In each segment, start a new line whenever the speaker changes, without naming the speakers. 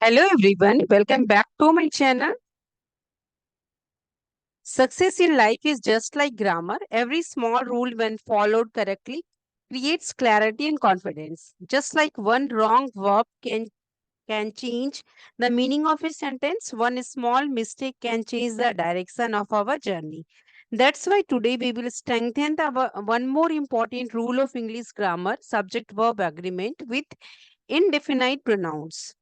Hello everyone, welcome back to my channel. Success in life is just like grammar. Every small rule, when followed correctly, creates clarity and confidence. Just like one wrong verb can change the meaning of a sentence, one small mistake can change the direction of our journey. That's why today we will strengthen our one more important rule of English grammar, subject-verb agreement with indefinite pronouns.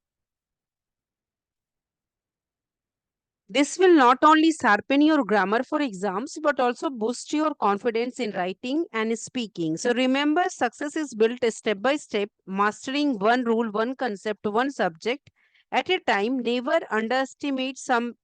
This will not only sharpen your grammar for exams but also boost your confidence in writing and speaking. So remember, success is built step by step, mastering one rule, one concept, one subject at a time. Never underestimate some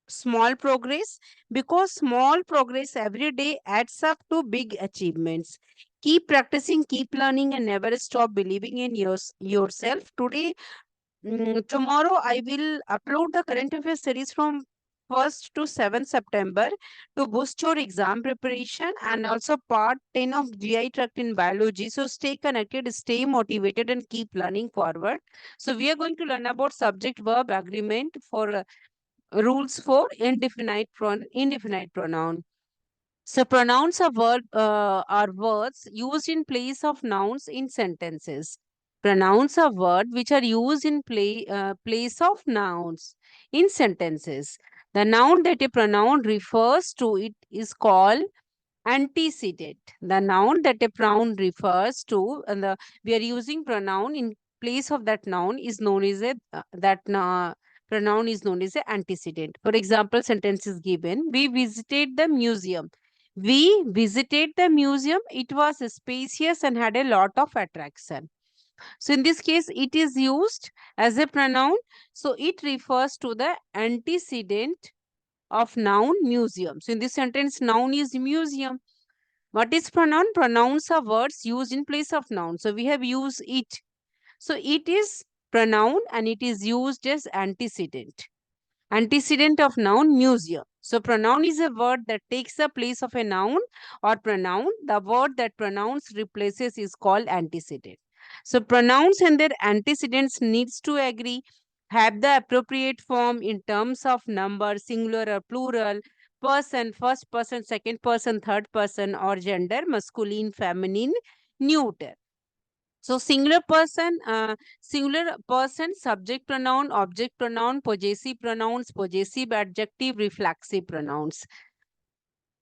small progress because small progress every day adds up to big achievements. Keep practicing, keep learning, and never stop believing in yourself. Tomorrow, I will upload the current affairs series from 1st to 7th September to boost your exam preparation and also part 10 of GI tract in biology. So stay connected, stay motivated, and keep learning forward. So we are going to learn about subject verb agreement for rules for indefinite pronoun. So pronouns are words used in place of nouns in sentences. Pronouns are words which are used in place of nouns in sentences. The noun that a pronoun refers to it is called antecedent. The noun that a pronoun refers to, and we are using pronoun in place of that noun is known as pronoun is known as a antecedent. For example, sentence is given: We visited the museum. We visited the museum. It was spacious and had a lot of attraction. So in this case, it is used as a pronoun. So it refers to the antecedent of noun museum. So in this sentence, noun is museum. What is pronoun? Pronouns are words used in place of noun. So we have used it. So it is pronoun and it is used as antecedent. Antecedent of noun museum. So pronoun is a word that takes the place of a noun or pronoun. The word that pronouns replaces is called antecedent. So pronouns and their antecedents needs to agree, have the appropriate form in terms of number, singular or plural, person, first person, second person, third person, or gender, masculine, feminine, neuter. So singular person, subject pronoun, object pronoun, possessive pronouns, possessive adjective, reflexive pronouns.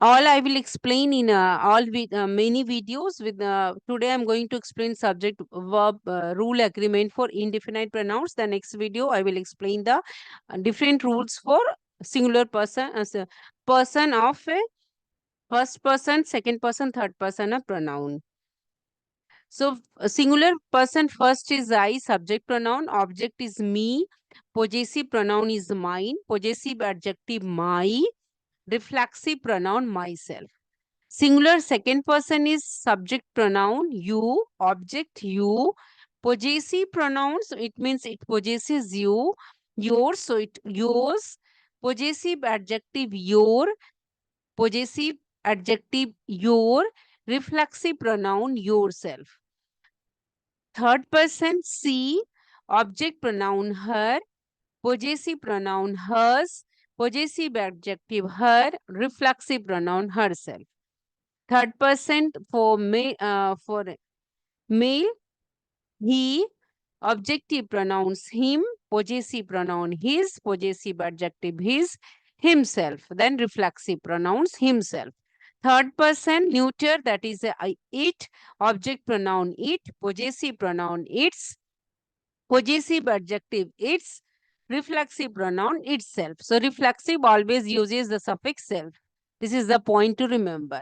All I will explain in many videos. With today, I'm going to explain subject verb rule agreement for indefinite pronouns. The next video, I will explain the different rules for singular person as a person of a first person, second person, third person, a pronoun. So, a singular person first is I, subject pronoun, object is me, possessive pronoun is mine, possessive adjective my, reflexive pronoun myself. Singular second person is subject pronoun you, object you, possessive pronouns, it means it possesses you, yours, so it yours, possessive adjective your, possessive adjective your, reflexive pronoun yourself. Third person she, object pronoun her, possessive pronoun hers, possessive adjective her, reflexive pronoun herself. Third person for male he, objective pronouns him, possessive pronoun his, possessive adjective his, himself, then reflexive pronouns himself. Third person neuter, that is it, object pronoun it, possessive pronoun its, possessive adjective its, reflexive pronoun itself. So reflexive always uses the suffix self. This is the point to remember.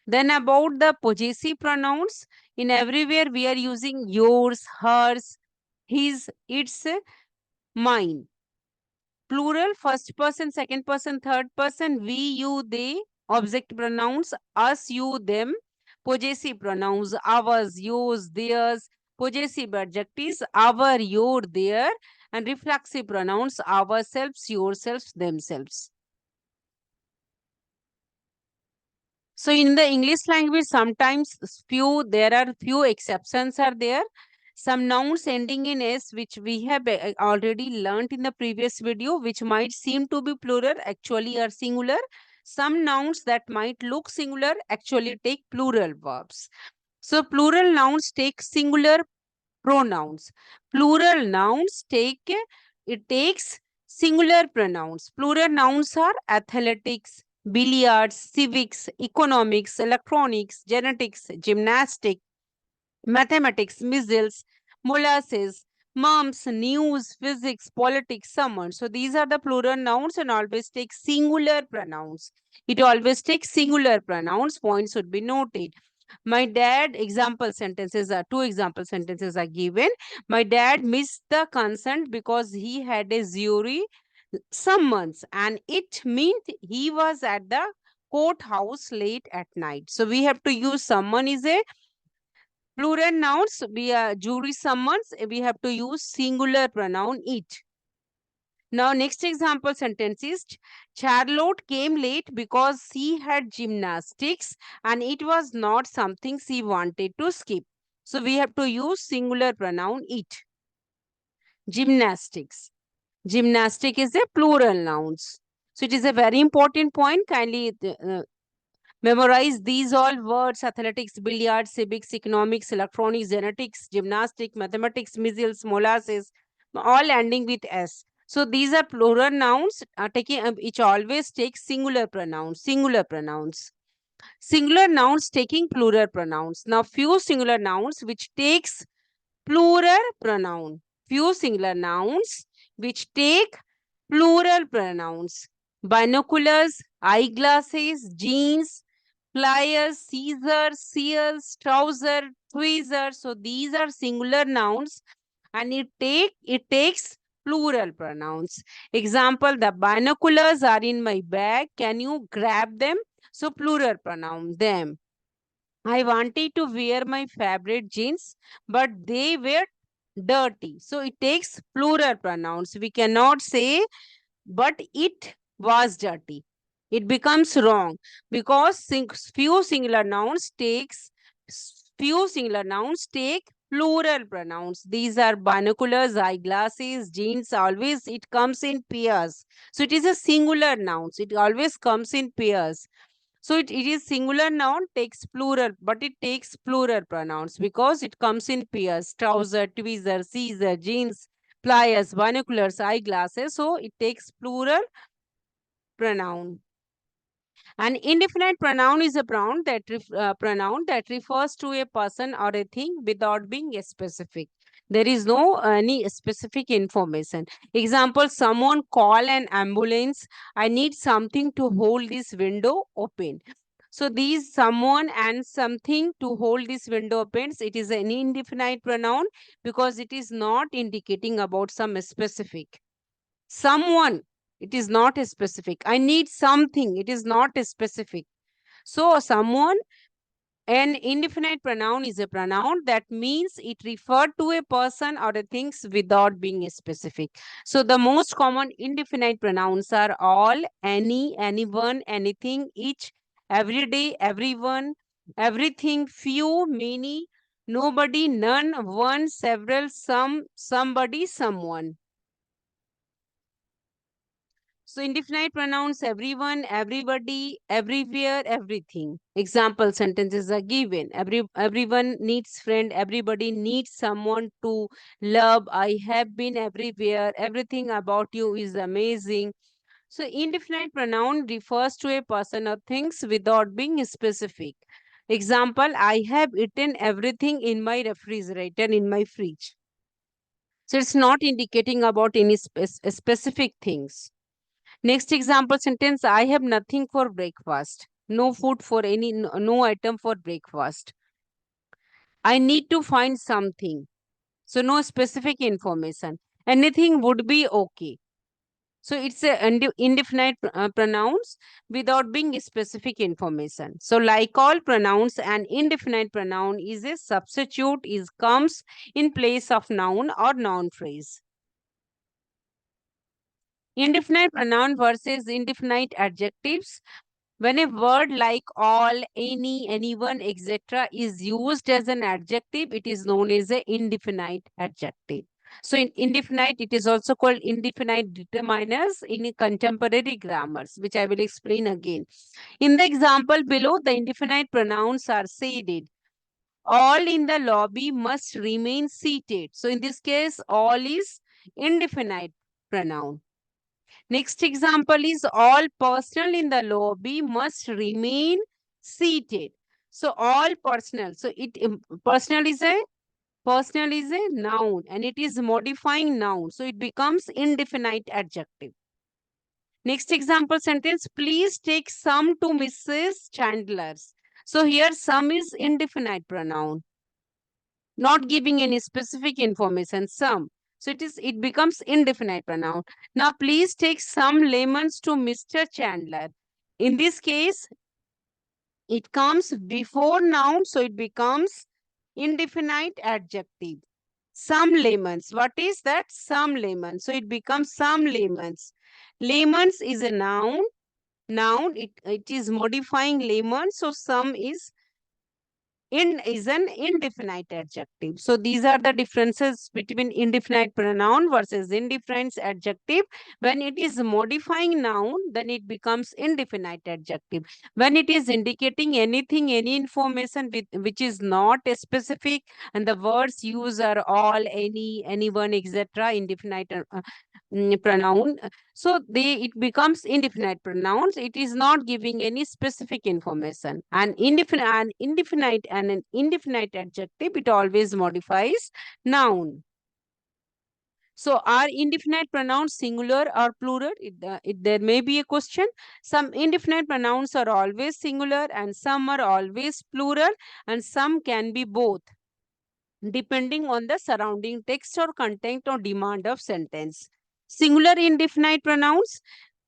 Then about the possessive pronouns, in everywhere we are using yours, hers, his, its, mine. Plural, first person, second person, third person, we, you, they. Object pronouns, us, you, them. Possessive pronouns, ours, yours, theirs. Possessive adjectives, our, your, their. And reflexive pronouns, ourselves, yourselves, themselves. So in the English language, sometimes there are few exceptions are there. Some nouns ending in S, which we have already learnt in the previous video, which might seem to be plural, actually are singular. Some nouns that might look singular actually take plural verbs. So plural nouns take singular pronouns. Plural nouns takes singular pronouns. Plural nouns are athletics, billiards, civics, economics, electronics, genetics, gymnastics, mathematics, measles, molasses, mumps, news, physics, politics, summer. So these are the plural nouns and always take singular pronouns. It always takes singular pronouns. Points should be noted. My dad, example sentences are two example sentences are given. My dad missed the consent because he had a jury summons, and it meant he was at the courthouse late at night. So we have to use summon is a plural nouns. We are jury summons. We have to use singular pronoun it. Now, next example sentence is Charlotte came late because she had gymnastics and it was not something she wanted to skip. So, we have to use singular pronoun it. Gymnastics. Gymnastic is a plural nouns. So, it is a very important point. Kindly memorize these all words: athletics, billiards, civics, economics, electronics, genetics, gymnastics, mathematics, measles, molasses, all ending with S. So these are plural nouns, taking which always takes singular pronouns. Singular pronouns. Singular nouns taking plural pronouns. Now few singular nouns which takes plural pronoun. Few singular nouns which take plural pronouns. Binoculars, eyeglasses, jeans, pliers, scissors, seals, trouser, tweezer. So these are singular nouns and it takes plural pronouns. Example, the binoculars are in my bag. Can you grab them? So plural pronoun, them. I wanted to wear my favorite jeans, but they were dirty. So it takes plural pronouns. We cannot say, but it was dirty. It becomes wrong because few singular nouns take plural pronouns. These are binoculars, eyeglasses, jeans. Always it comes in pairs. So it is a singular noun. It always comes in pairs. So it is singular noun takes plural, but it takes plural pronouns because it comes in pairs. Trouser, tweezer, scissor, jeans, pliers, binoculars, eyeglasses. So it takes plural pronoun. An indefinite pronoun is a pronoun that refers to a person or a thing without being specific. There is no any specific information. Example, someone call an ambulance. I need something to hold this window open. So these someone and something to hold this window opens, it is an indefinite pronoun because it is not indicating about some specific. Someone, it is not a specific. I need something, it is not a specific. So someone, an indefinite pronoun is a pronoun that means it referred to a person or a things without being specific. So the most common indefinite pronouns are all, any, anyone, anything, each, every day, everyone, everything, few, many, nobody, none, one, several, some, somebody, someone. So indefinite pronouns everyone, everybody, everywhere, everything. Example sentences are given. Everyone needs friend, everybody needs someone to love. I have been everywhere. Everything about you is amazing. So indefinite pronoun refers to a person or things without being specific. Example, I have eaten everything in my refrigerator, in my fridge. So it's not indicating about any specific things. Next example sentence, I have nothing for breakfast. No food for any, no item for breakfast. I need to find something. So no specific information. Anything would be okay. So it's a indefinite pronouns without being specific information. So like all pronouns, an indefinite pronoun is a substitute, is comes in place of noun or noun phrase. Indefinite pronoun versus indefinite adjectives. When a word like all, any, anyone, etc. is used as an adjective, it is known as an indefinite adjective. So in indefinite, it is also called indefinite determiners in contemporary grammars, which I will explain again. In the example below, the indefinite pronouns are said. All in the lobby must remain seated. So in this case, all is indefinite pronoun. Next example is all personnel in the lobby must remain seated. So all personnel. So personnel is a noun and it is modifying noun. So it becomes indefinite adjective. Next example sentence, please take some to Mrs. Chandler's. So here some is indefinite pronoun, not giving any specific information, some. So it becomes indefinite pronoun. Now please take some lemons to Mr. Chandler. In this case, it comes before noun, so it becomes indefinite adjective. Some lemons. What is that? Some lemons. So it becomes some lemons. Lemons is a noun. Noun, it is modifying lemons. So some is an indefinite adjective. So these are the differences between indefinite pronoun versus indefinite adjective. When it is modifying noun, then it becomes indefinite adjective. When it is indicating anything, any information which is not specific, and the words used are all, any, anyone, etc. Indefinite pronoun. So it becomes indefinite pronouns. It is not giving any specific information. And an indefinite adjective, it always modifies noun. So are indefinite pronouns singular or plural? There may be a question. Some indefinite pronouns are always singular and some are always plural, and some can be both, depending on the surrounding text or content or demand of sentence. Singular indefinite pronouns,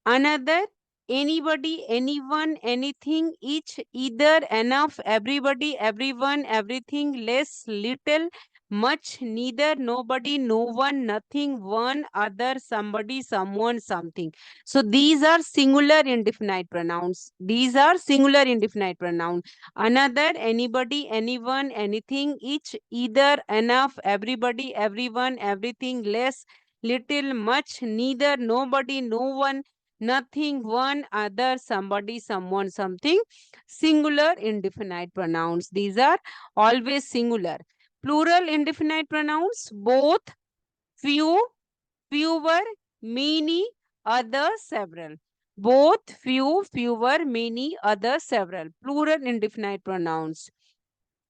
another, anybody, anyone, anything, each, either, enough, everybody, everyone, everything, less, little, much, neither, nobody, no one, nothing, one, other, somebody, someone, something. So these are singular indefinite pronouns. These are singular indefinite pronouns. Another, anybody, anyone, anything, each, either, enough, everybody, everyone, everything, less, little, much, neither, nobody, no one, nothing, one, other, somebody, someone, something. Singular indefinite pronouns. These are always singular. Plural indefinite pronouns, both, few, fewer, many, other, several. Both, few, fewer, many, other, several. Plural indefinite pronouns.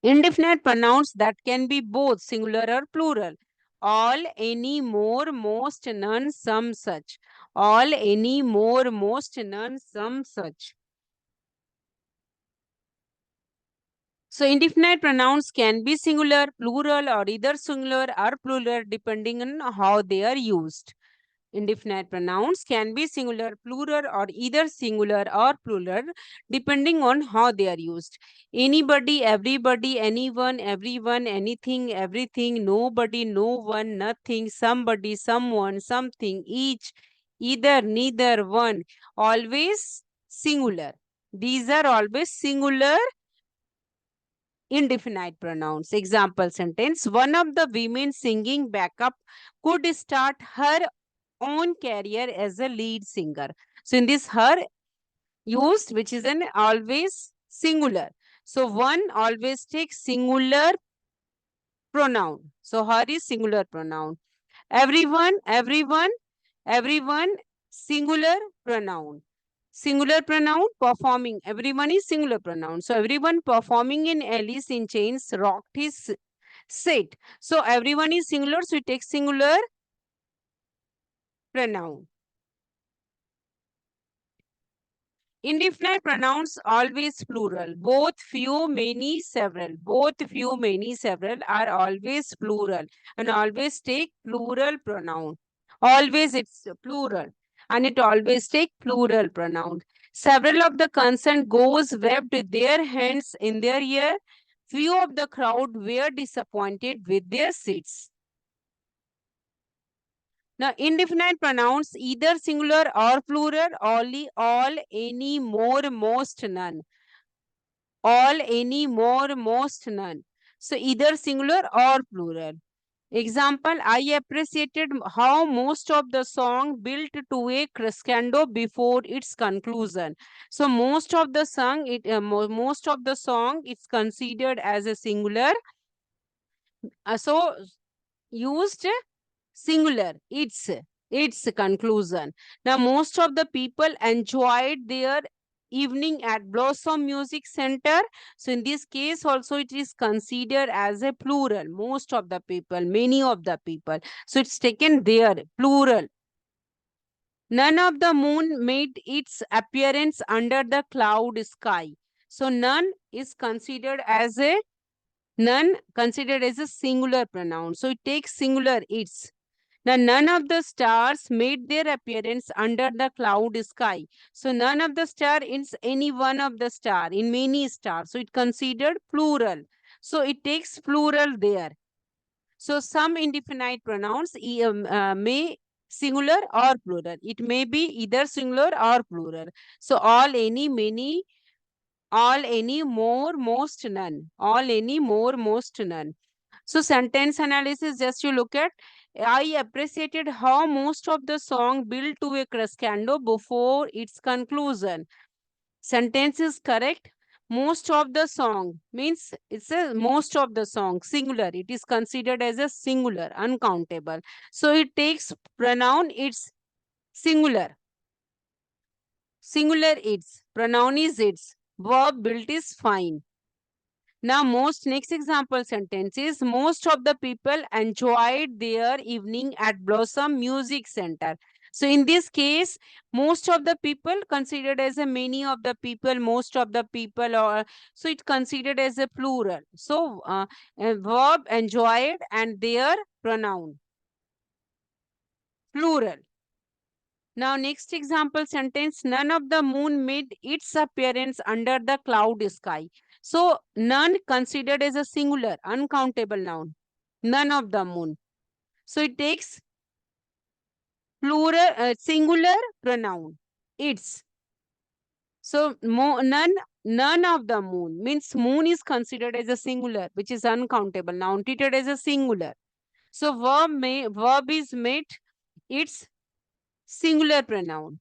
Indefinite pronouns that can be both singular or plural. All, any, more, most, none, some, such. All, any, more, most, none, some, such. So indefinite pronouns can be singular, plural, or either singular or plural depending on how they are used. Indefinite pronouns can be singular, plural, or either singular or plural depending on how they are used. Anybody, everybody, anyone, everyone, anything, everything, nobody, no one, nothing, somebody, someone, something, each, either, neither, one, always singular. These are always singular indefinite pronouns. Example sentence, one of the women singing backup could start her own career as a lead singer. So in this her used, which is an always singular. So one always takes singular pronoun. So her is singular pronoun. Everyone, everyone, singular pronoun. Singular pronoun performing. Everyone is singular pronoun. So everyone performing in Alice in Chains rocked his set. So everyone is singular. So it takes singular pronoun. Indefinite pronouns always plural. Both, few, many, several. Both, few, many, several are always plural and always take plural pronoun. Always it's plural and it always take plural pronoun. Several of the concerned goes waved their hands in their ear. Few of the crowd were disappointed with their seats. Now, indefinite pronouns either singular or plural, only, all, any, more, most, none. All, any, more, most, none. So, either singular or plural. Example, I appreciated how most of the song built to a crescendo before its conclusion. So, most of the song, most of the song is considered as a singular. So, used singular, its conclusion. Now most of the people enjoyed their evening at Blossom Music Center. So in this case also it is considered as a plural. Most of the people, many of the people, so it's taken there, plural. None of the moon made its appearance under the cloud sky. So none is considered as a singular pronoun. So it takes singular its. Now, none of the stars made their appearance under the cloud sky. So, none of the star is any one of the star, in many stars. So, it considered plural. So, it takes plural there. So, some indefinite pronouns may singular or plural. It may be either singular or plural. So, all, any, many, all, any, more, most, none. All, any, more, most, none. So sentence analysis, just you look at, I appreciated how most of the song built to a crescendo before its conclusion. Sentence is correct. Most of the song means it's a most of the song, singular. It is considered as a singular, uncountable. So it takes pronoun, it's singular. Singular its. Pronoun is its. Verb built is fine. Now, next example sentence is most of the people enjoyed their evening at Blossom Music Center. So, in this case, most of the people considered as a many of the people, most of the people, or so it's considered as a plural. So, a verb enjoyed and their pronoun, plural. Now, next example sentence, none of the moon made its appearance under the cloud sky. So, none considered as a singular, uncountable noun. None of the moon. So, it takes plural, singular pronoun. Its. So, none of the moon means moon is considered as a singular, which is uncountable noun, treated as a singular. So, verb is made its singular pronoun.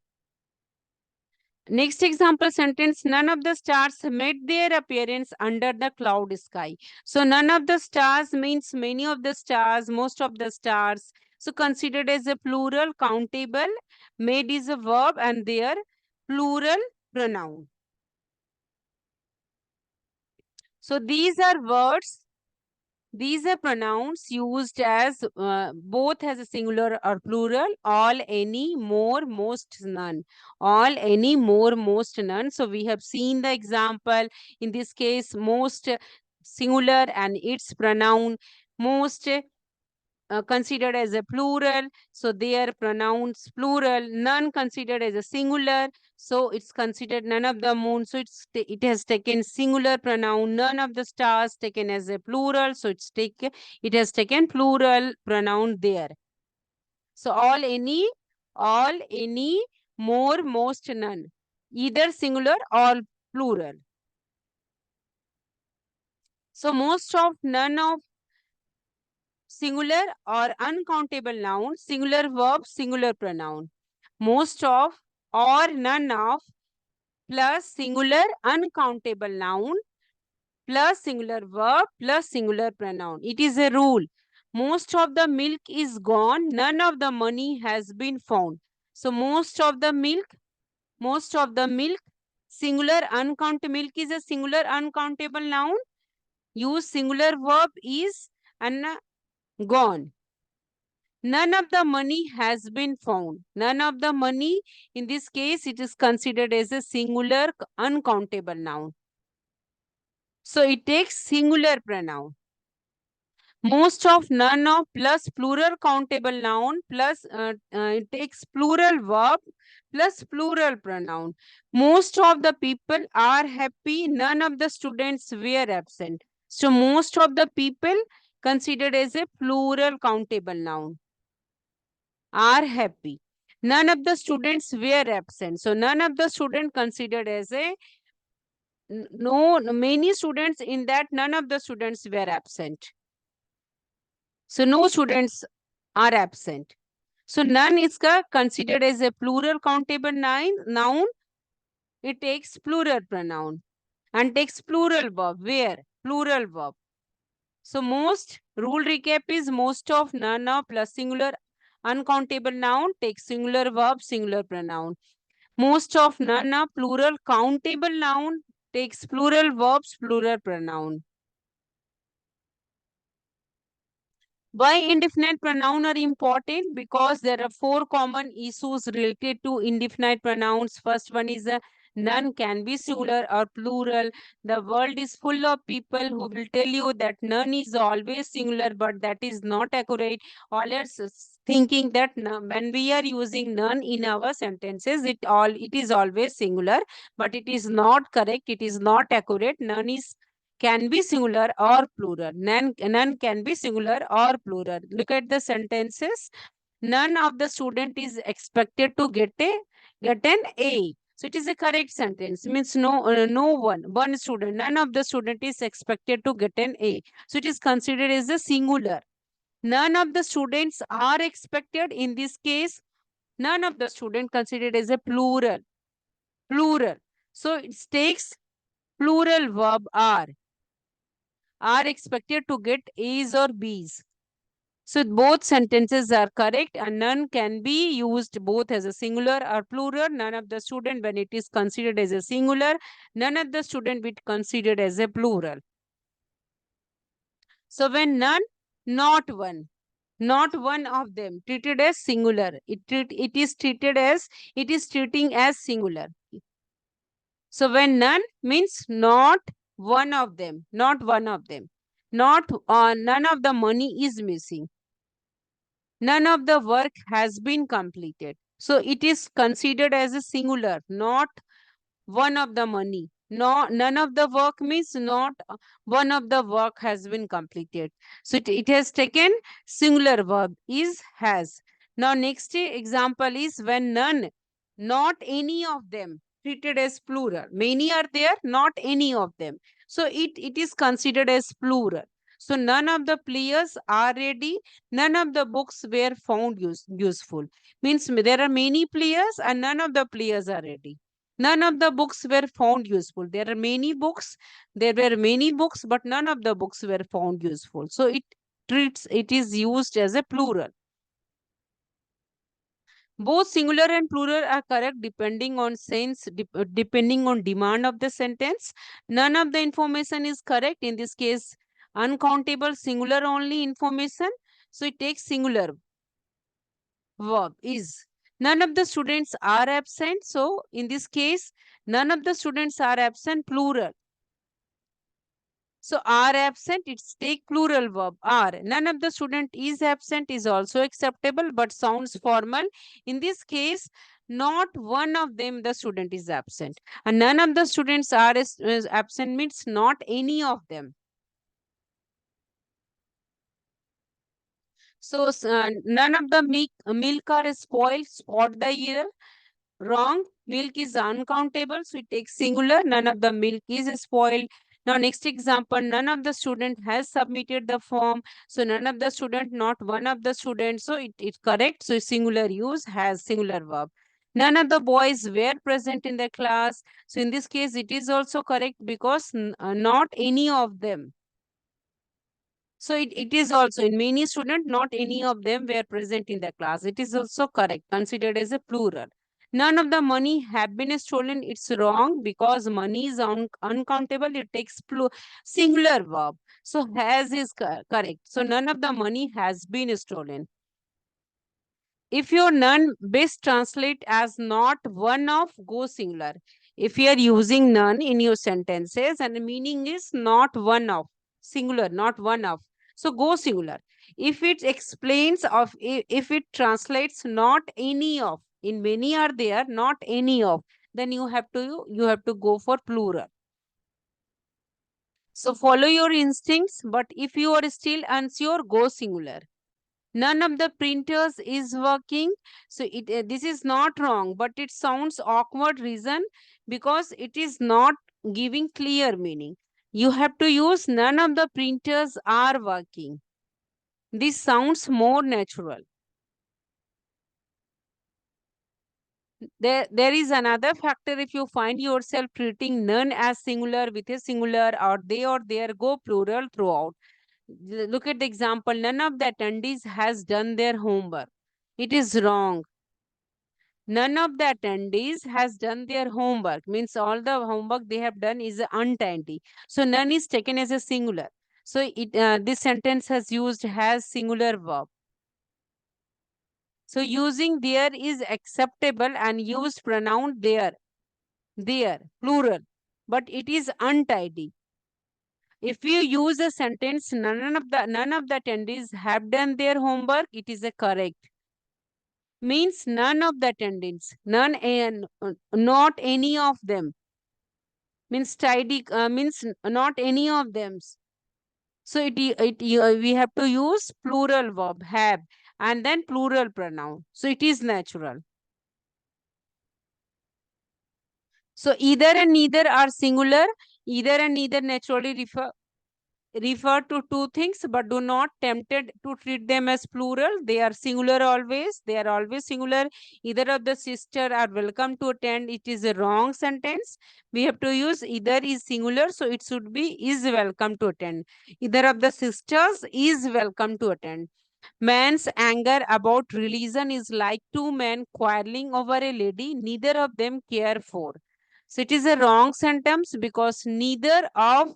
Next example sentence, none of the stars made their appearance under the cloud sky. So none of the stars means many of the stars, most of the stars. So considered as a plural, countable, made is a verb and their plural pronoun. So these are words. These are pronouns used as both as a singular or plural, all, any, more, most, none. All, any, more, most, none. So we have seen the example. In this case, most singular and its pronoun. Most considered as a plural, so their pronouns plural. None considered as a singular, so it's considered none of the moon, so it has taken singular pronoun. None of the stars taken as a plural, so it has taken plural pronoun there. So all, any, more, most, none, either singular or plural. So most of, none of, singular or uncountable noun, singular verb, singular pronoun. Most of or none of plus singular uncountable noun plus singular verb plus singular pronoun. It is a rule. Most of the milk is gone, none of the money has been found. So most of the milk, singular uncountable, milk is a singular uncountable noun. Use singular verb is and gone. None of the money has been found. None of the money, in this case, it is considered as a singular uncountable noun. So it takes singular pronoun. Most of, none of plus plural countable noun plus it takes plural verb plus plural pronoun. Most of the people are happy. None of the students were absent. So most of the people considered as a plural countable noun. are happy. None of the students were absent. So none of the students considered as a no, many students in that none of the students were absent. So no students are absent. So none is considered as a plural countable noun. It takes plural pronoun and takes plural verb. Where? Plural verb. So most rule recap is most of, none of plus singular uncountable noun takes singular verb, singular pronoun. Most of, none of plural countable noun takes plural verbs, plural pronoun. Why indefinite pronoun are important? Because there are four common issues related to indefinite pronouns. First one is none can be singular or plural. The world is full of people who will tell you that none is always singular, but that is not accurate. Always thinking that when we are using none in our sentences, it is always singular, but it is not correct. It is not accurate. None is can be singular or plural. None can be singular or plural. Look at the sentences. None of the student is expected to get an A. So it is a correct sentence. Means no one student. None of the student is expected to get an A. So it is considered as a singular. None of the students are expected. In this case, none of the student considered as a plural. Plural. So it takes plural verb are expected to get A's or B's. So both sentences are correct and none can be used both as a singular or plural. None of the student when it is considered as a singular, none of the student be considered as a plural. So when none, not one of them treated as singular. It is treating as singular. So when none means not one of them. None of the money is missing. None of the work has been completed. So it is considered as a singular, not one of the money. No, none of the work means not one of the work has been completed. So it has taken singular verb is has. Now next example is when none, not any of them treated as plural. Many are there, not any of them. So it is considered as plural. So none of the players are ready. None of the books were found useful. Means there are many players and none of the players are ready. None of the books were found useful. There were many books, but none of the books were found useful. So it is used as a plural. Both singular and plural are correct depending on sense, depending on demand of the sentence. None of the information is correct. In this case, uncountable singular only information. So it takes singular verb is. None of the students are absent. So in this case, none of the students are absent, plural. So are absent, it's take plural verb are. None of the student is absent is also acceptable but sounds formal. In this case, not one of them the student is absent. And none of the students are is absent means not any of them. So none of the milk are spoiled, spot the year. Wrong. Milk is uncountable, so it takes singular. None of the milk is spoiled. Now, next example, none of the student has submitted the form. So, none of the student, not one of the students. So, it's correct. So, singular use has singular verb. None of the boys were present in the class. So, in this case, it is also correct because not any of them. So it is also in many students, not any of them were present in the class. It is also correct, considered as a plural. None of the money have been stolen. It's wrong because money is uncountable. It takes singular verb. So has is correct. So none of the money has been stolen. If your none, best translate as not one of, go singular. If you are using none in your sentences and the meaning is not one of, singular, not one of. So go singular. If it explains of, if it translates not any of, in many are there, not any of, then you have to go for plural. So follow your instincts, but if you are still unsure, go singular. None of the printers is working. So this is not wrong, but it sounds awkward reason because it is not giving clear meaning. You have to use none of the printers are working. This sounds more natural. There is another factor. If you find yourself treating none as singular with a singular or they or their, go plural throughout. Look at the example. None of the attendees has done their homework. It is wrong. None of the attendees has done their homework. Means all the homework they have done is untidy. So none is taken as a singular. So this sentence has used has singular verb. So using there is acceptable and use pronoun there, plural. But it is untidy. If you use a sentence, none of the attendees have done their homework, it is a correct. Means none of the attendants, none and not any of them. Means tidy means not any of them. So we have to use plural verb have and then plural pronoun. So it is natural. So either and neither are singular. Either and neither naturally refer to two things, but do not tempted to treat them as plural. They are singular always. They are always singular. Either of the sister are welcome to attend. It is a wrong sentence. We have to use either is singular, so it should be is welcome to attend. Either of the sisters is welcome to attend. Man's anger about religion is like two men quarreling over a lady neither of them care for. So it is a wrong sentence because neither of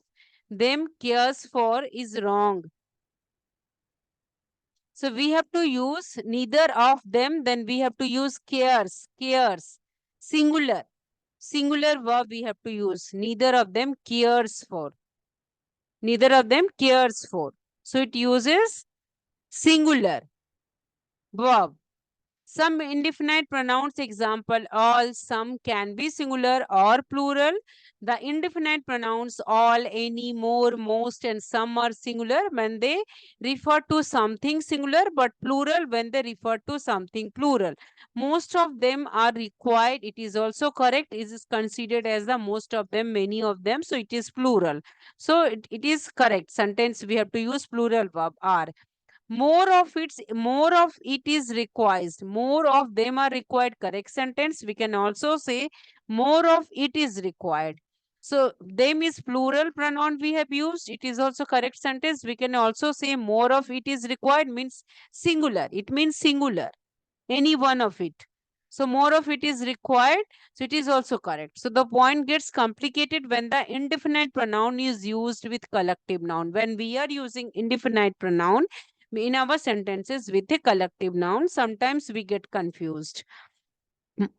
them cares for is wrong. So we have to use neither of them, then we have to use cares, singular. Singular verb we have to use. Neither of them cares for. Neither of them cares for. So it uses singular verb. Some indefinite pronouns example all, some can be singular or plural. The indefinite pronouns all, any, more, most and some are singular when they refer to something singular but plural when they refer to something plural. Most of them are required. It is also correct. It is considered as the most of them, many of them. So it is plural. So it is correct. Sentence we have to use plural verb are. More of it is required. More of them are required. Correct sentence. We can also say more of it is required. So them is plural pronoun we have used. It is also correct sentence. We can also say more of it is required means singular. It means singular. Any one of it. So more of it is required. So it is also correct. So the point gets complicated when the indefinite pronoun is used with collective noun. When we are using indefinite pronoun in our sentences with a collective noun, sometimes we get confused.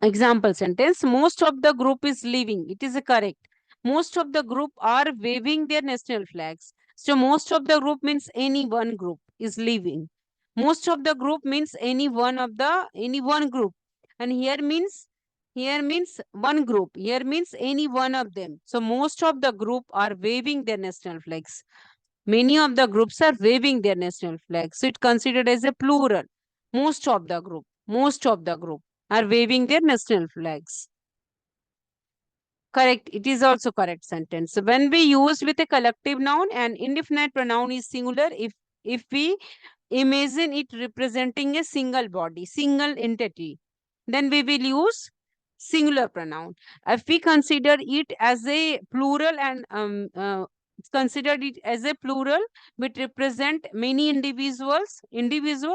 Example sentence, most of the group is leaving. It is correct. Most of the group are waving their national flags. So most of the group means any one group is leaving. Most of the group means any one group. And here means one group. Here means any one of them. So most of the group are waving their national flags. Many of the groups are waving their national flags. So it's considered as a plural. Most of the group are waving their national flags. Correct. It is also correct sentence. So when we use with a collective noun and indefinite pronoun is singular, if we imagine it representing a single body, single entity, then we will use singular pronoun. If we consider it as a plural and considered it as a plural which represent many individual,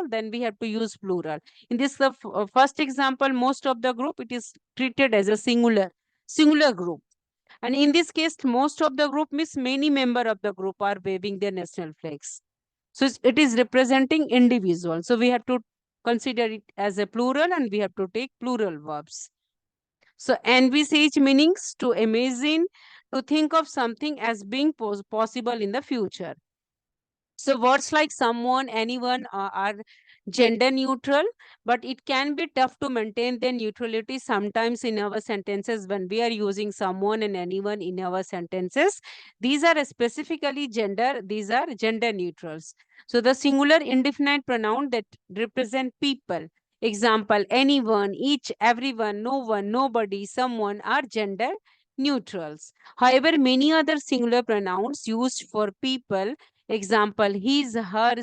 then we have to use plural. In this first example, most of the group, it is treated as a singular group. And in this case, most of the group means many member of the group are waving their national flags. So it is representing individual. So we have to consider it as a plural and we have to take plural verbs. So envisage meanings to imagine, to think of something as being possible in the future. So words like someone, anyone are gender neutral, but it can be tough to maintain the neutrality sometimes in our sentences when we are using someone and anyone in our sentences. These are specifically gender, these are gender neutrals. So the singular indefinite pronoun that represent people, example, anyone, each, everyone, no one, nobody, someone, are gender neutrals. However, many other singular pronouns used for people, example, his, her,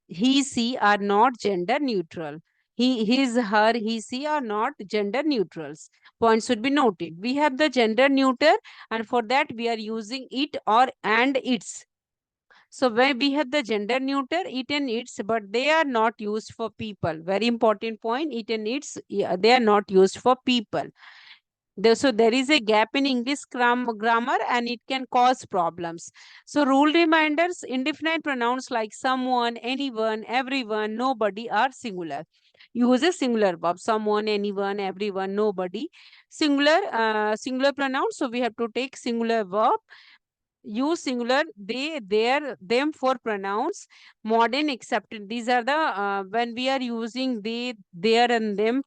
he, she, are not gender neutral. His, her, he, she are not gender neutrals. Points should be noted. We have the gender neuter, and for that we are using it or and its. So when we have the gender neuter, it and its, but they are not used for people. Very important point. It and its, yeah, they are not used for people. So there is a gap in English grammar and it can cause problems. So rule reminders, indefinite pronouns like someone, anyone, everyone, nobody are singular. Use a singular verb, someone, anyone, everyone, nobody. Singular pronouns, so we have to take singular verb. Use singular they, their, them for pronouns. Modern accepted. These are the when we are using they, their, and them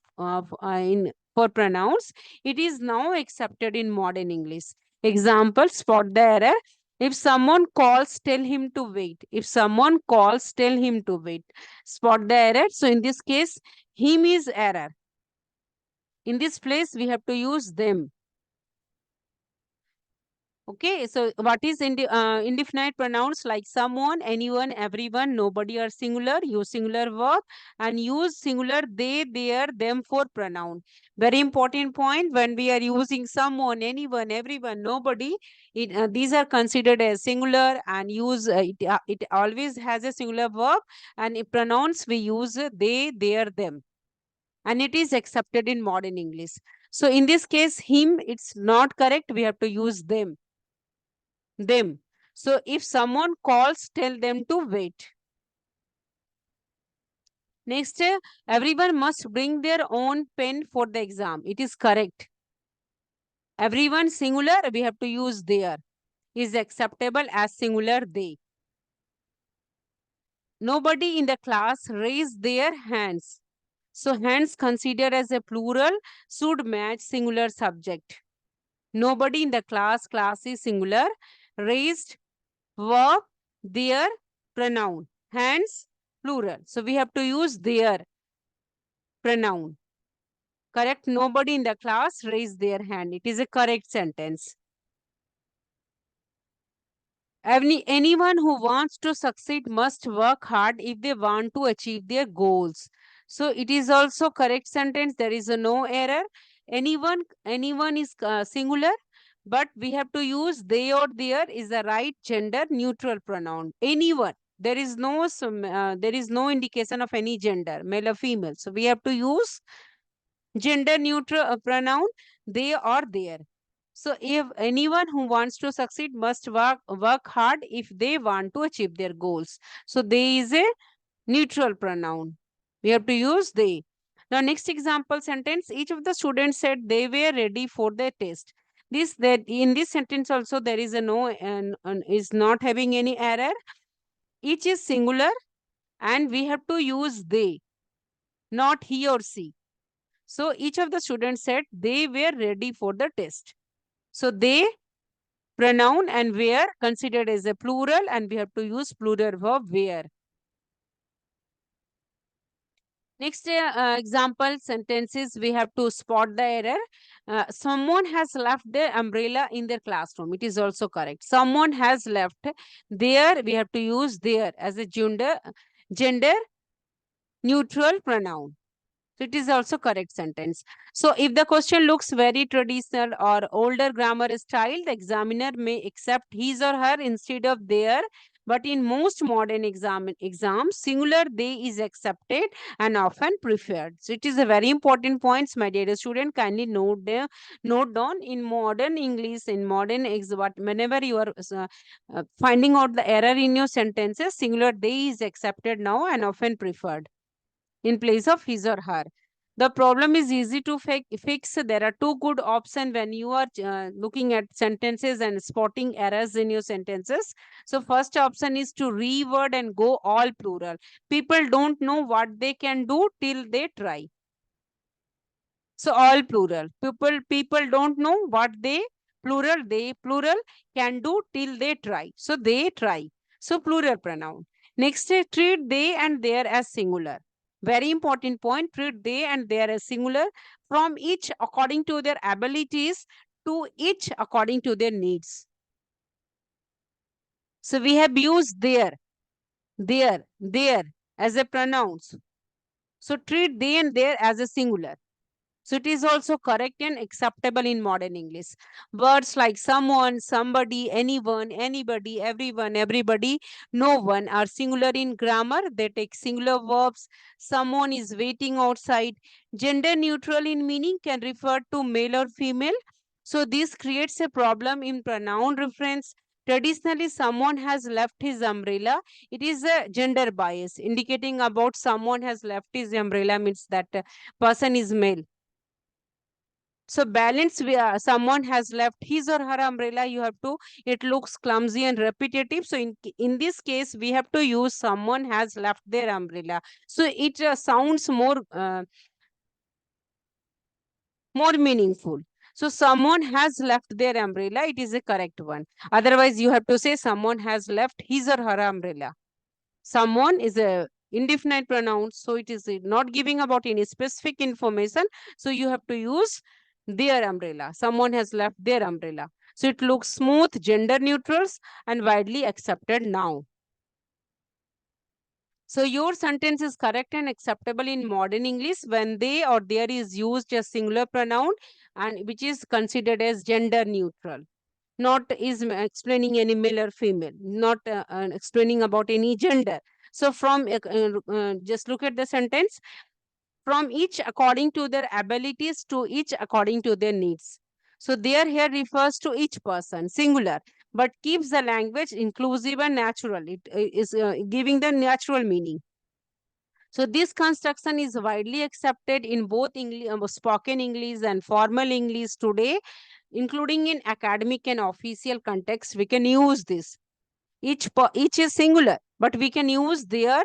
in for pronouns. It is now accepted in modern English. Example: spot the error. If someone calls, tell him to wait. If someone calls, tell him to wait. Spot the error. So in this case, him is error. In this place, we have to use them. Okay, so what is indefinite pronouns like someone, anyone, everyone, nobody are singular? Use singular verb and use singular they, their, them for pronoun. Very important point. When we are using someone, anyone, everyone, nobody, these are considered as singular, and use it always has a singular verb, and in pronouns we use they, their, them, and it is accepted in modern English. So in this case, him, it's not correct. We have to use them. So if someone calls, tell them to wait. Next, everyone must bring their own pen for the exam. It is correct. Everyone singular, we have to use their. Is acceptable as singular they. Nobody in the class raised their hands. So hands considered as a plural should match singular subject. Nobody in the class is singular. Raised, verb, their, pronoun. Hands, plural. So we have to use their pronoun. Correct? Nobody in the class raised their hand. It is a correct sentence. Anyone who wants to succeed must work hard if they want to achieve their goals. So it is also correct sentence. There is no error. Anyone is singular, but we have to use they or their is the right gender neutral pronoun. Anyone. There is no indication of any gender, male or female. So we have to use gender neutral pronoun they or their. So if anyone who wants to succeed must work hard if they want to achieve their goals. So they is a neutral pronoun. We have to use they. Now next example sentence, each of the students said they were ready for the test. This that in this sentence also there is a no and is not having any error. Each is singular and we have to use they, not he or she. So each of the students said they were ready for the test. So they pronoun and were considered as a plural, and we have to use plural verb were. Next example sentences, we have to spot the error. Someone has left their umbrella in their classroom. It is also correct. Someone has left there. We have to use there as a gender neutral pronoun. So it is also correct sentence. So if the question looks very traditional or older grammar style, the examiner may accept his or her instead of their. But in most modern exams, singular they is accepted and often preferred. So it is a very important point, my dear student. Kindly note down in modern English, in modern whenever you are finding out the error in your sentences, singular they is accepted now and often preferred in place of his or her. The problem is easy to fix. There are two good options when you are looking at sentences and spotting errors in your sentences. So first option is to reword and go all plural. People don't know what they can do till they try. So all plural. People don't know what they plural can do till they try. So they try. So plural pronoun. Next, treat they and their as singular. Very important point. Treat they and their as singular, from each according to their abilities to each according to their needs. So we have used their as a pronouns. So treat they and their as a singular. So it is also correct and acceptable in modern English. Words like someone, somebody, anyone, anybody, everyone, everybody, no one are singular in grammar. They take singular verbs. Someone is waiting outside. Gender neutral in meaning, can refer to male or female. So this creates a problem in pronoun reference. Traditionally, someone has left his umbrella. It is a gender bias, indicating about someone has left his umbrella means that person is male. So balance, someone has left his or her umbrella, you have to, it looks clumsy and repetitive. So in this case, we have to use someone has left their umbrella. So it sounds more meaningful. So someone has left their umbrella, it is a correct one. Otherwise, you have to say someone has left his or her umbrella. Someone is a indefinite pronoun, so it is not giving about any specific information. So you have to use their umbrella. Someone has left their umbrella. So it looks smooth, gender neutrals, and widely accepted now. So your sentence is correct and acceptable in modern English when they or there is used a singular pronoun, and which is considered as gender neutral. Not is explaining any male or female, not explaining about any gender. So from just look at the sentence, from each according to their abilities to each according to their needs. So there here refers to each person, singular, but keeps the language inclusive and natural. It is giving the natural meaning. So this construction is widely accepted in both English, spoken English and formal English today, including in academic and official context. We can use this. Each is singular, but we can use there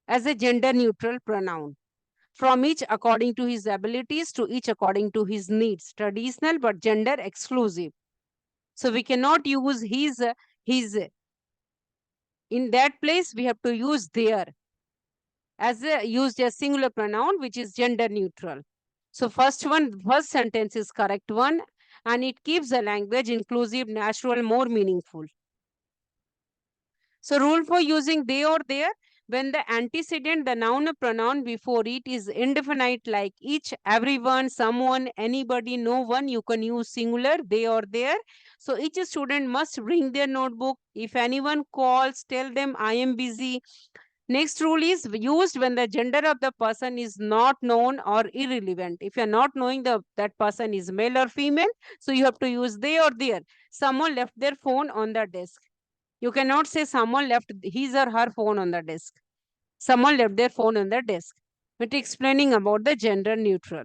as a gender neutral pronoun. From each according to his abilities to each according to his needs. Traditional but gender exclusive. So we cannot use his. In that place, we have to use their as used as singular pronoun, which is gender neutral. So first sentence is correct one, and it keeps the language inclusive, natural, more meaningful. So rule for using they or their, when the antecedent, the noun or pronoun before it is indefinite, like each, everyone, someone, anybody, no one, you can use singular, they or their. So each student must bring their notebook. If anyone calls, tell them I am busy. Next rule is used when the gender of the person is not known or irrelevant. If you're not knowing that person is male or female, so you have to use they or their. Someone left their phone on the desk. You cannot say someone left his or her phone on the desk. Someone left their phone on the desk. But explaining about the gender neutral.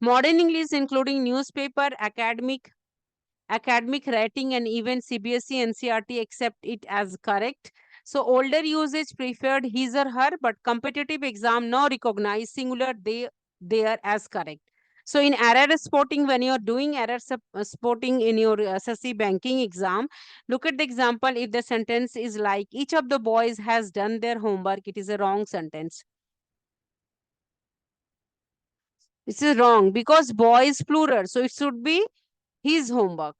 Modern English, including newspaper, academic writing, and even CBSE NCRT accept it as correct. So older usage preferred his or her, but competitive exam now recognize singular they are as correct. So in error spotting, when you are doing error spotting in your SSC banking exam, look at the example. If the sentence is like each of the boys has done their homework, it is a wrong sentence. This is wrong because boys plural, so it should be his homework.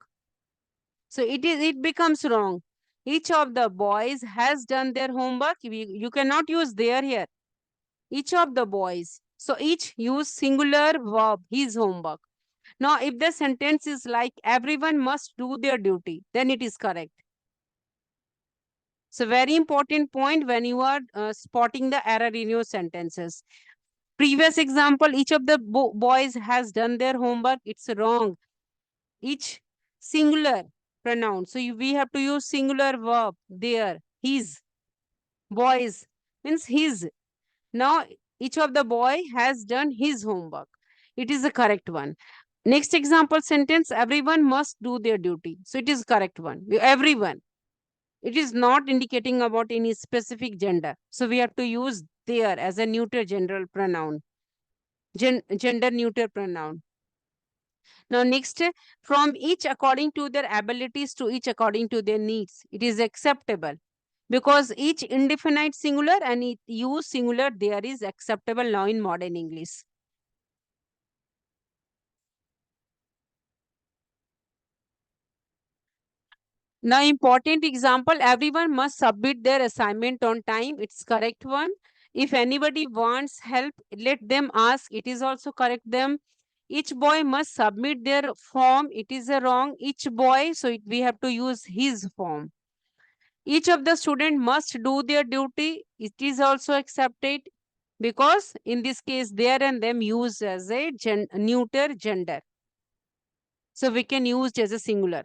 So it becomes wrong. Each of the boys has done their homework. You cannot use their here. Each of the boys. So each use singular verb, his homework. Now, if the sentence is like everyone must do their duty, then it is correct. So very important point when you are spotting the error in your sentences. Previous example, each of the boys has done their homework. It's wrong. Each singular pronoun. So we have to use singular verb there. His. Boys means his. Now Each of the boy has done his homework. It is the correct one. Next example sentence, everyone must do their duty. So it is correct one. Everyone. It is not indicating about any specific gender. So we have to use there as a neuter general pronoun, gender neuter pronoun. Now, next, from each according to their abilities to each according to their needs. It is acceptable because each indefinite singular and it use singular there is acceptable now in modern English. Now, important example, everyone must submit their assignment on time. It's correct one. If anybody wants help, let them ask. It is also correct them. Each boy must submit their form. It is a wrong. Each boy, so we have to use his form. Each of the student must do their duty. It is also accepted because in this case, there and them used as a neuter gender. So we can use it as a singular.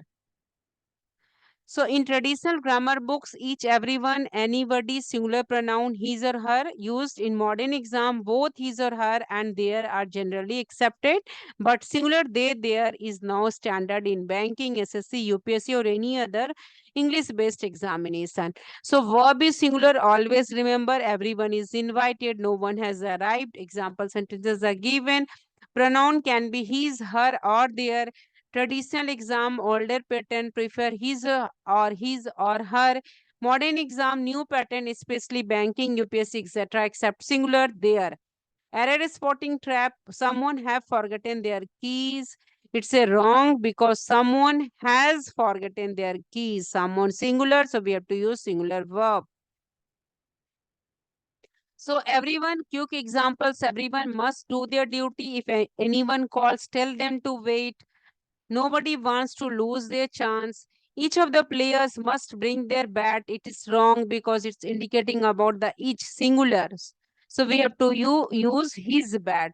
So in traditional grammar books, each, everyone, anybody, singular pronoun his or her used. In modern exam, both his or her and their are generally accepted. But singular they, there is now standard in banking, SSC, UPSC or any other English-based examination. So verb is singular. Always remember everyone is invited. No one has arrived. Example sentences are given. Pronoun can be his, her or their. Traditional exam, older pattern prefer his or her. Modern exam, new pattern, especially banking, UPSC, etc. Except singular there. Error spotting trap, someone have forgotten their keys. It's a wrong because someone has forgotten their keys. Someone singular, so we have to use singular verb. So everyone, quick examples, everyone must do their duty. If anyone calls, tell them to wait. Nobody wants to lose their chance. Each of the players must bring their bat. It is wrong because it's indicating about the each singulars. So we have to use his bat.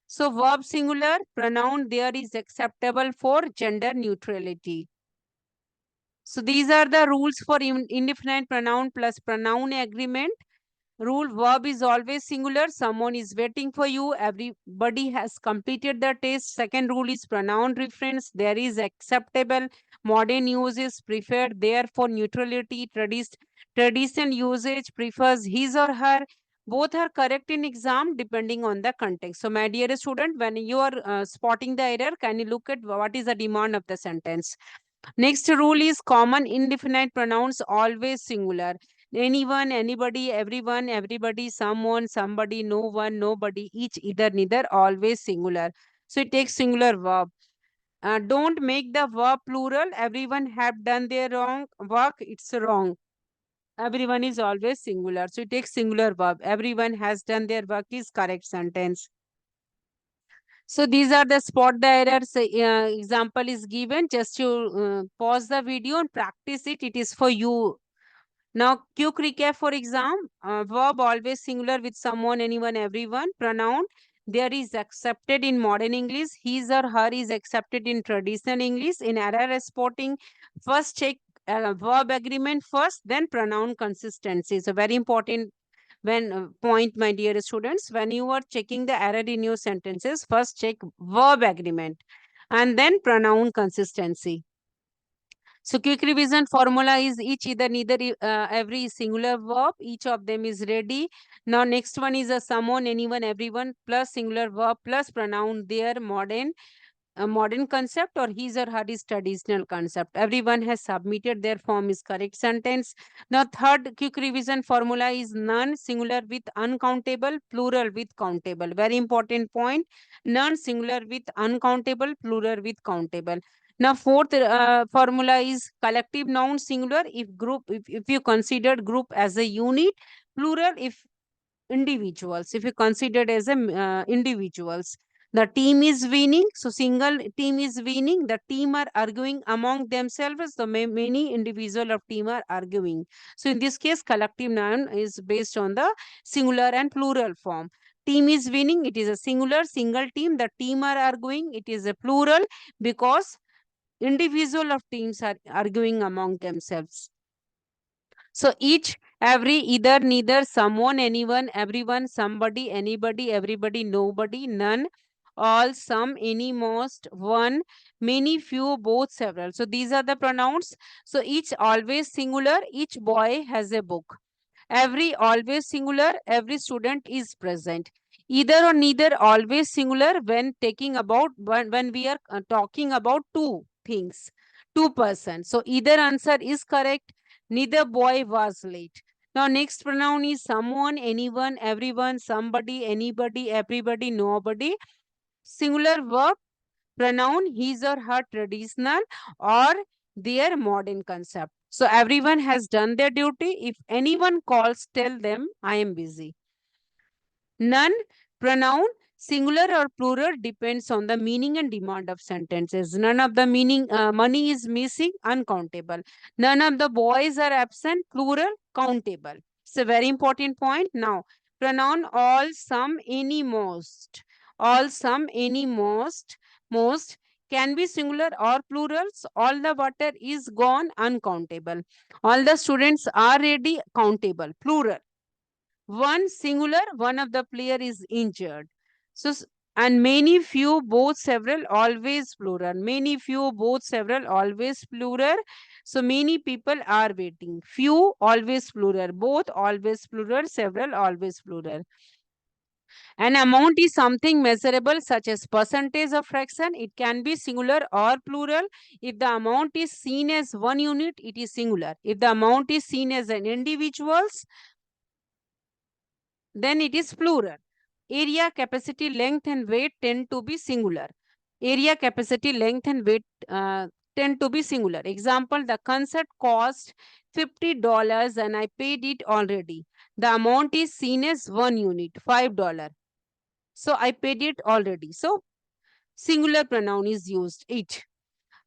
So verb singular, pronoun there is acceptable for gender neutrality. So these are the rules for indefinite pronoun plus pronoun agreement. Rule, verb is always singular. Someone is waiting for you. Everybody has completed the test. Second rule is pronoun reference. There is acceptable. Modern use is preferred. Therefore, neutrality, tradition usage prefers his or her. Both are correct in exam depending on the context. So, my dear student, when you are spotting the error, can you look at what is the demand of the sentence? Next rule is common indefinite pronouns always singular. Anyone, anybody, everyone, everybody, someone, somebody, no one, nobody, each, either, neither, always singular. So it takes singular verb. Don't make the verb plural. Everyone have done their wrong work. It's wrong. Everyone is always singular. So it takes singular verb. Everyone has done their work is correct sentence. So these are the spot the errors. Example is given. Just to pause the video and practice it. It is for you. Now, quick recap for exam. Verb always singular with someone, anyone, everyone. Pronoun there is accepted in modern English. His or her is accepted in traditional English. In error spotting, first check verb agreement first, then pronoun consistency. So very important when point, my dear students, when you are checking the error in your sentences, first check verb agreement and then pronoun consistency. So quick revision formula is each, either, neither, every singular verb. Each of them is ready. Now next one is a someone, anyone, everyone plus singular verb plus pronoun there, modern. A modern concept or his or her is traditional concept. Everyone has submitted their form is correct sentence. Now third quick revision formula is none singular with uncountable, plural with countable. Very important point. None singular with uncountable, plural with countable. Now fourth formula is collective noun singular if you considered group as a unit, plural if individuals, if you considered as a individuals. The team is winning, so single team is winning. The team are arguing among themselves, so many individual of team are arguing. So in this case, collective noun is based on the singular and plural form. Team is winning, it is a singular, single team. The team are arguing, it is a plural because individual of teams are arguing among themselves. So each Every, either, neither, someone, anyone, everyone, somebody, anybody, everybody, nobody, none, all, some, any, most, one, many, few, both, several. So these are the pronouns. So each always singular, each boy has a book. Every always singular, every student is present. Either or neither always singular when taking about when we are talking about two things, two persons. So either answer is correct. Neither boy was late. Now next pronoun is someone, anyone, everyone, somebody, anybody, everybody, nobody. Singular verb pronoun his or her traditional or their modern concept. So everyone has done their duty. If anyone calls, tell them I am busy. None, pronoun singular or plural depends on the meaning and demand of sentences. None of the meaning, money is missing, uncountable. None of the boys are absent, plural, countable. It's a very important point. Now, pronoun all, some, any, most. All, some, any, most can be singular or plurals. All the water is gone, uncountable. All the students are ready, countable, plural. One singular, one of the player is injured. So, and many, few, both, several, always plural. Many, few, both, several, always plural. So many people are waiting. Few, always plural. Both, always plural. Several, always plural. An amount is something measurable such as percentage or fraction. It can be singular or plural. If the amount is seen as one unit, it is singular. If the amount is seen as an individuals, then it is plural. Area, capacity, length, and weight tend to be singular. Area, capacity, length, and weight tend to be singular. Example, the concert cost $50 and I paid it already. The amount is seen as one unit, $5. So I paid it already. So singular pronoun is used, it.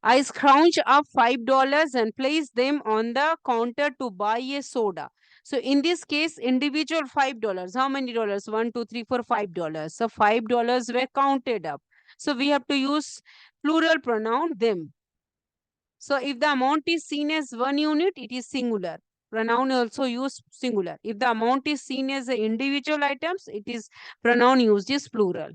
I scrounge up $5 and place them on the counter to buy a soda. So in this case, individual $5. How many dollars? 1, 2, 3, 4, $5. So $5 were counted up. So we have to use plural pronoun them. So if the amount is seen as one unit, it is singular. Pronoun also use singular. If the amount is seen as individual items, it is pronoun used is plural.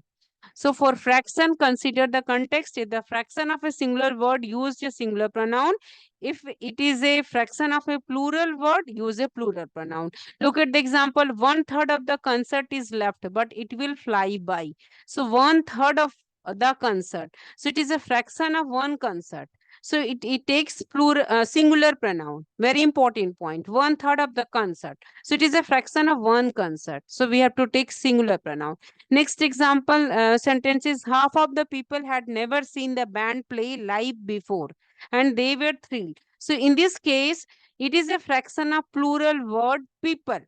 So for fraction, consider the context. If the fraction of a singular word, use a singular pronoun. If it is a fraction of a plural word, use a plural pronoun. Look at the example. 1/3 of the concert is left, but it will fly by. So 1/3 of the concert. So it is a fraction of one concert. So it takes plural, singular pronoun. Very important point. 1/3 of the concert. So it is a fraction of one concert. So we have to take singular pronoun. Next example sentence is half of the people had never seen the band play live before and they were thrilled. So in this case, it is a fraction of plural word people.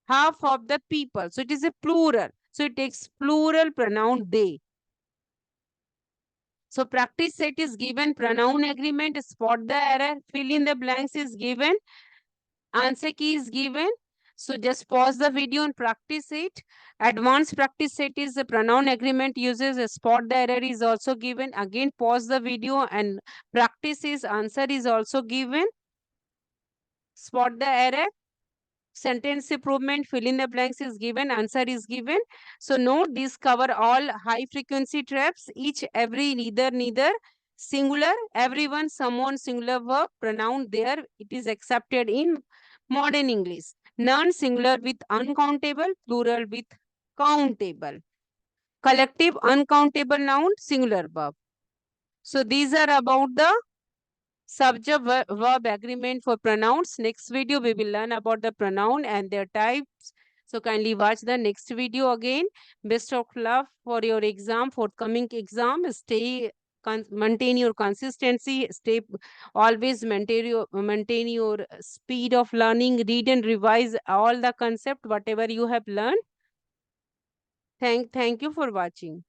Half of the people. So it is a plural. So it takes plural pronoun they. So practice set is given, pronoun agreement, spot the error, fill in the blanks is given, answer key is given. So just pause the video and practice it. Advanced practice set is the pronoun agreement uses a spot the error is also given. Again, pause the video and practice is answer is also given. Spot the error. Sentence improvement, fill in the blanks is given, answer is given. So note these cover all high frequency traps, each, every, neither, singular, everyone, someone, singular verb, pronoun there, it is accepted in modern English. None, singular with uncountable, plural with countable. Collective, uncountable noun, singular verb. So these are about the Subject-Verb Agreement for pronouns. Next video, we will learn about the pronoun and their types. So kindly watch the next video again. Best of luck for your exam, forthcoming exam. Stay, maintain your consistency. Stay, always maintain your speed of learning. Read and revise all the concept, whatever you have learned. Thank you for watching.